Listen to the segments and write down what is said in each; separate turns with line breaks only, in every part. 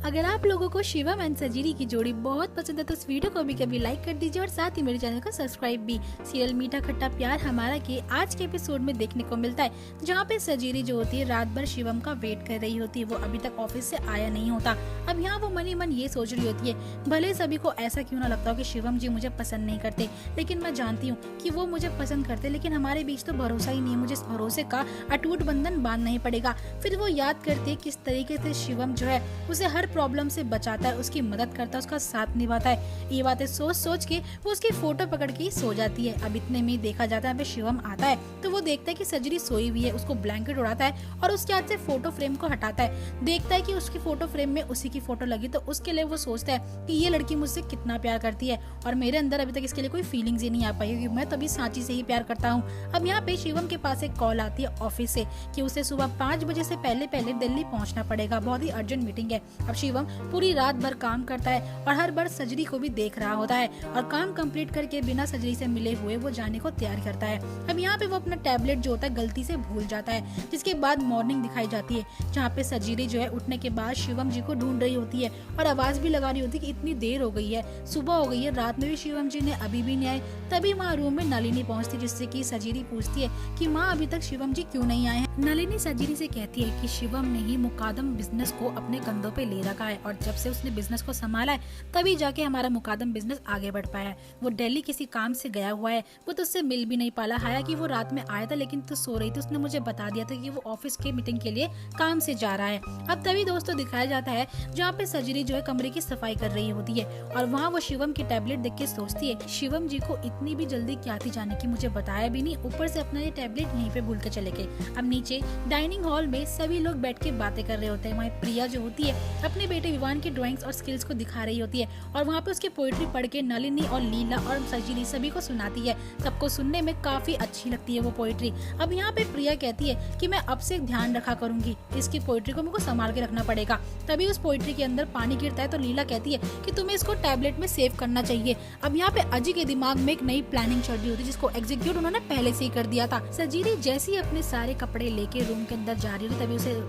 अगर आप लोगों को शिवम एंड सजीरी की जोड़ी बहुत पसंद है तो इस वीडियो को भी कभी लाइक कर दीजिए और साथ ही मेरे चैनल को सब्सक्राइब भी। सीरियल मीठा खट्टा प्यार हमारा के आज के एपिसोड में देखने को मिलता है, जहाँ पे सजीरी जो होती है रात भर शिवम का वेट कर रही होती है। वो अभी तक ऑफिस से आया नहीं होता। अब यहाँ वो मन ही मन ये सोच रही होती है, भले सभी को ऐसा क्यों ना लगता हो कि शिवम जी मुझे पसंद नहीं करते, लेकिन मैं जानती हूँ कि वो मुझे पसंद करते, लेकिन हमारे बीच तो भरोसा ही नहीं है। मुझे इस भरोसे का अटूट बंधन बांधना ही पड़ेगा। फिर वो याद करती है किस तरीके से शिवम जो है उसे हर प्रॉब्लम से बचाता है, उसकी मदद करता है, उसका साथ निभाता है। ये बातें सोच सोच के वो उसकी फोटो पकड़ के सो जाती है। अब इतने में देखा जाता है शिवम आता है तो वो देखता है कि सजरी सोई हुई है, उसको ब्लैंकेट उड़ाता है और उसके हाथ से फोटो फ्रेम को हटाता है। देखता है कि उसकी फोटो फ्रेम में उसी की फोटो लगी, तो उसके लिए वो सोचता है कि ये लड़की मुझसे कितना प्यार करती है और मेरे अंदर अभी तक इसके लिए कोई फीलिंग्स ही नहीं आ पाई, क्योंकि मैं तभी सांची से ही प्यार करता हूँ। अब यहाँ पे शिवम के पास एक कॉल आती है ऑफिस से कि उसे सुबह 5 बजे से पहले दिल्ली पहुंचना पड़ेगा, बहुत ही अर्जेंट मीटिंग है। अब शिवम पूरी रात भर काम करता है और हर बार सजरी को भी देख रहा होता है और काम कंप्लीट करके बिना सजरी से मिले हुए वो जाने को तैयार करता है। अब यहाँ पे वो अपना टैबलेट जो होता है गलती से भूल जाता है, जिसके बाद मॉर्निंग दिखाई जाती है, जहाँ पे सजरी जो है उठने के बाद शिवम जी को ढूंढ रही होती है और आवाज भी लगा रही होती है कि इतनी देर हो गई है, सुबह हो गई है, रात में भी शिवम जी ने अभी भी नहीं आए। तभी वहाँ रूम में नलिनी पहुँचती, जिससे कि सजरी पूछती है कि माँ अभी तक शिवम जी क्यों नहीं आए हैं। नलिनी सजरी से कहती है कि शिवम ने ही मुकादम बिजनेस को अपने कंधों पे ले रखा है और जब से उसने बिजनेस को संभाला है तभी जाके हमारा मुकादम बिजनेस आगे बढ़ पाया है। वो दिल्ली किसी काम से गया हुआ है, वो तो उससे मिल भी नहीं पाला। हालांकि वो रात में आया था लेकिन तो सो रही थी, उसने मुझे बता दिया था कि वो ऑफिस के मीटिंग के लिए काम से जा रहा है। अब तभी दोस्तों दिखाया जाता है जहाँ पे सजरी जो है कमरे की सफाई कर रही होती है और वहाँ वो शिवम की टैबलेट देख के सोचती है शिवम जी को इतनी भी जल्दी क्या थी जाने की, मुझे बताया भी नहीं, ऊपर से अपना ये टैबलेट यहीं पे भूल के चले गए। अब नीचे डाइनिंग हॉल में सभी लोग बैठ के बातें कर रहे होते हैं। वहाँ प्रिया जो होती है अपने बेटे विवान की ड्राइंग्स और स्किल्स को दिखा रही होती है और वहाँ पे उसकी पोएट्री पढ़ के नलिनी और लीला और सजरी सभी को सुनाती है। सबको सुनने में काफी अच्छी लगती है वो पोएट्री। अब यहाँ पे प्रिया कहती है कि मैं अब से ध्यान रखा करूंगी, इसकी पोएट्री को मुझको संभाल के रखना पड़ेगा। तभी उस पोएट्री के अंदर पानी गिरता है तो लीला कहती है कि तुम्हें इसको टैबलेट में सेव करना चाहिए। अब यहाँ पे अजी के दिमाग में एक नई प्लानिंग चल रही होती है, जिसको एग्जीक्यूट उन्होंने पहले से ही कर दिया था। सजरी जैसे ही अपने सारे कपड़े लेके रूम के अंदर जा रही होती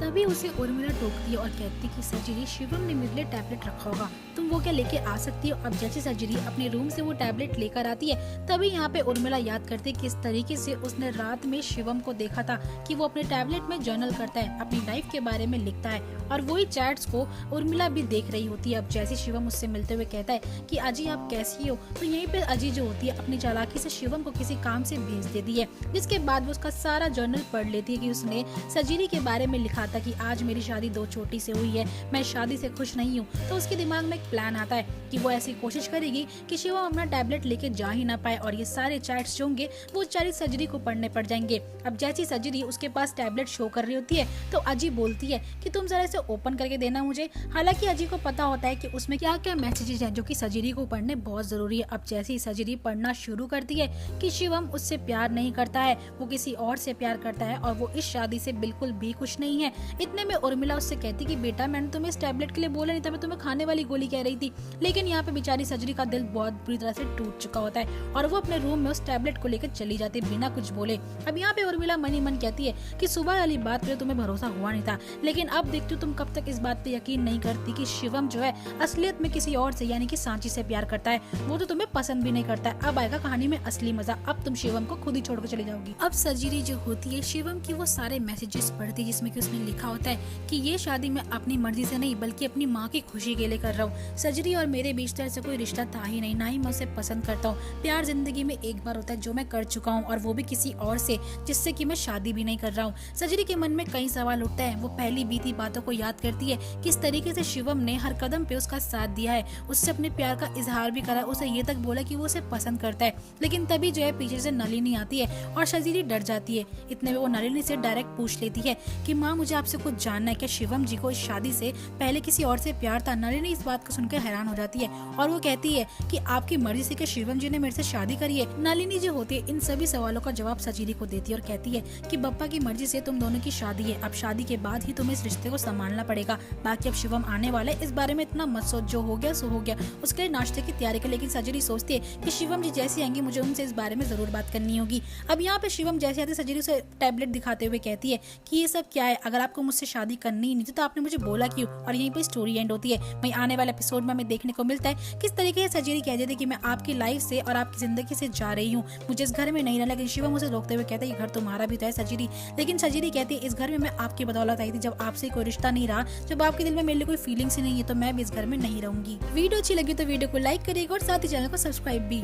तभी उसे उर्मिला टोकती है और कहती कि सजरी शिवम ने मेरे लिए टैबलेट रखा होगा, तुम वो क्या लेके आ सकती हो। अब जैसे सजरी अपने रूम से वो टैबलेट लेकर आती है तभी यहाँ पे उर्मिला याद करती है किस तरीके से उसने रात में शिवम को देखा था कि वो अपने टैबलेट में जर्नल करता है, अपनी लाइफ के बारे में लिखता है और वही चैट्स को उर्मिला भी देख रही होती है। अब जैसे शिवम उससे मिलते हुए कहता है कि अजी आप कैसी हो, तो यहीं पे अजी जो होती है अपनी चालाकी से शिवम को किसी काम से भेज देती है, जिसके बाद वो उसका सारा जर्नल पढ़ लेती है कि उसने सजरी के बारे में लिखा था कि आज मेरी शादी 2 चोटी से हुई है, मैं शादी से खुश नहीं हूँ। तो उसके दिमाग में एक प्लान आता है कि वो ऐसी कोशिश करेगी कि शिवम अपना टैबलेट लेके जा ही ना पाए और ये सारे चैट्स जो होंगे वो बेचारी सजरी को पढ़ने पड़ जाएंगे। अब जैसी सजरी उसके पास टैबलेट शो कर रही होती है तो अजी बोलती है कि तुम जरा इसे ओपन करके देना मुझे। हालांकि अजी को पता होता है कि उसमें क्या क्या मैसेजेस हैं जो कि सजरी को पढ़ने बहुत जरूरी है। अब जैसी सजरी पढ़ना शुरू करती है कि शिवम उससे प्यार नहीं करता है, वो किसी और से प्यार करता है और वो इस शादी से बिल्कुल भी खुश नहीं है। इतने में उर्मिला उससे कहती कि बेटा मैंने तुम्हें इस टैबलेट के लिए बोला नहीं था, मैं तुम्हें खाने वाली गोली कह रही थी। लेकिन यहाँ पे बेचारी सजरी का दिल बहुत बुरी तरह से टूट चुका होता है और वो अपने रूम में उस टैबलेट को लेकर चली जाती है बिना कुछ बोले। अब यहाँ पे उर्मिला मन ही मन कहती है कि सुबह वाली बात पे तुम्हें भरोसा हुआ नहीं था, लेकिन अब देखती हूँ तुम कब तक इस बात पे यकीन नहीं करती कि शिवम जो है असलियत में किसी और से यानी कि सांची से प्यार करता है, वो तो तुम्हें पसंद भी नहीं करता है। अब आएगा कहानी में असली मजा, अब तुम शिवम को खुद ही छोड़कर चली जाओगी। अब सजरी जो होती है शिवम की वो सारे मैसेजेस पढ़ती है जिसमें कि उसने लिखा होता है कि ये शादी मैं अपनी मर्जी से नहीं बल्कि अपनी माँ की खुशी के लिए कर रहा हूँ। सजरी और मेरे बीच तरह से कोई रिश्ता था ही नहीं, ना ही मैं उसे पसंद करता हूँ। प्यार जिंदगी में एक बार होता है जो मैं कर चुका हूँ और वो भी किसी और से जिससे कि मैं शादी भी नहीं कर रहा हूँ। सजरी के मन में कई सवाल उठते हैं। वो पहली बीती बातों को याद करती है, किस तरीके से शिवम ने हर कदम पे उसका साथ दिया है, उससे अपने प्यार का इजहार भी करा, उसे ये तक बोला कि वो उसे पसंद करता है। लेकिन तभी जो है पीछे से नलिनी आती है और सजरी डर जाती है। इतने में वो नलिनी से डायरेक्ट पूछ लेती है कि माँ मुझे आपसे कुछ जानना है, क्या शिवम जी को इस शादी से पहले किसी और से प्यार था। नलिनी इस बात को सुनकर हैरान हो जाती है और वो कहती है कि आपकी मर्जी से क्या शिवम जी ने मेरे से शादी करी है। नलिनी जो होती है इन सभी सवालों का जवाब सजरी को देती है और कहती है कि बप्पा की मर्जी से तुम दोनों की शादी है, अब शादी के बाद ही तुम्हें इस रिश्ते को संभालना पड़ेगा, बाकी अब शिवम आने वाला है, इस बारे में इतना मत सोच, जो हो गया सो हो गया। उसके लिए नाश्ते की तैयारी कर। लेकिन सजरी सोचती है कि शिवम जी जैसे आएंगे मुझे उनसे इस बारे में जरूर बात करनी होगी। अब यहाँ पे शिवम जैसे आते सजरी से टैबलेट दिखाते हुए कहती है कि ये सब क्या है, अगर आपको मुझसे शादी करनी ही नहीं थी तो आपने मुझे बोला क्यों। और यहीं पे स्टोरी एंड होती है। वहीं आने वाले एपिसोड में हमें देखने को मिलता है किस तरीके से सजीरी कह देती है कि मैं आपकी लाइफ से और आपकी जिंदगी से जा रही हूँ, मुझे इस घर में नहीं रहना। लेकिन शिवम उसे रोकते हुए कहता है ये घर तुम्हारा भी तो है सजीरी। लेकिन सजीरी कहती है इस घर में मैं आपकी बदौलत आई थी, जब आपसे कोई रिश्ता नहीं रहा, जब आपके दिल में मेरे लिए कोई फीलिंग्स ही नहीं है, तो मैं भी इस घर में नहीं रहूंगी। वीडियो अच्छी लगी तो वीडियो को लाइक करिएगा और साथ ही चैनल को सब्सक्राइब भी।